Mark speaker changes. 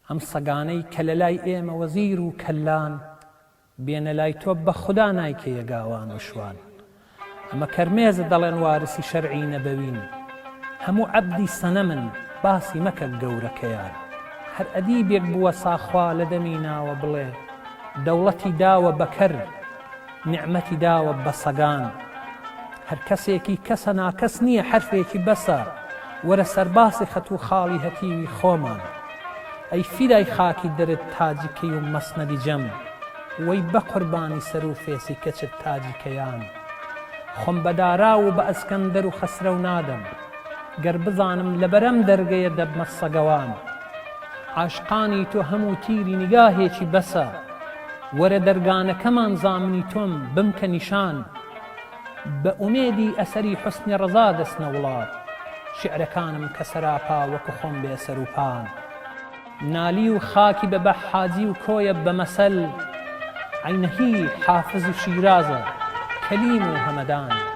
Speaker 1: ئەم سەگانەی کە لە لای ئێمە وەزیر و کەلان بێنە لای تۆ بە خوددا نایکە یەگاوان و شوان ئەمە کەرمێزە دەڵێن وارسی شەرعی نەبەوین هەموو عەبدی سەنەمن باسی مەکە گەورەکەیان هەر ئەدیبێک بووە ساخوا لە دەمی ناوە بڵێ دەوڵەتی داوە بەکەر نیعمەتی داوە بە سەگان هەر کەسێکی کەسە ناکەس نییە حرفێکی بەسە وەرە سەرباسی خەت و خاڵی هەتیوی خۆمان ئەی فیدای خاکی دەرت تاجیکەی و مەسنەدی جەم وەی بە قوربانی سەر و فێسی کەچت تاجیکەیان خۆم بەدارا و بە ئەسکەندەر و خەسرە و نادەم گەر بزانم لەبەرەم دەرگەیە دەبمە سەگەوان عاشقانی تۆ هەموو تیری نیگاهێکی بەسە وەرە دەرگانەکەمان زامنی تۆم بمکە نیشان بە ئومێدی ئەسەری حوسنی ڕەزا دەستنە وڵات شیعرەکانم کە سەراپا وەکو خۆم بێ سەر و پان نالی و خاکی بە بەحاجی و کۆیە بە مەسەل عینەهی حافز و شیرازە کەلیم و هەمەدان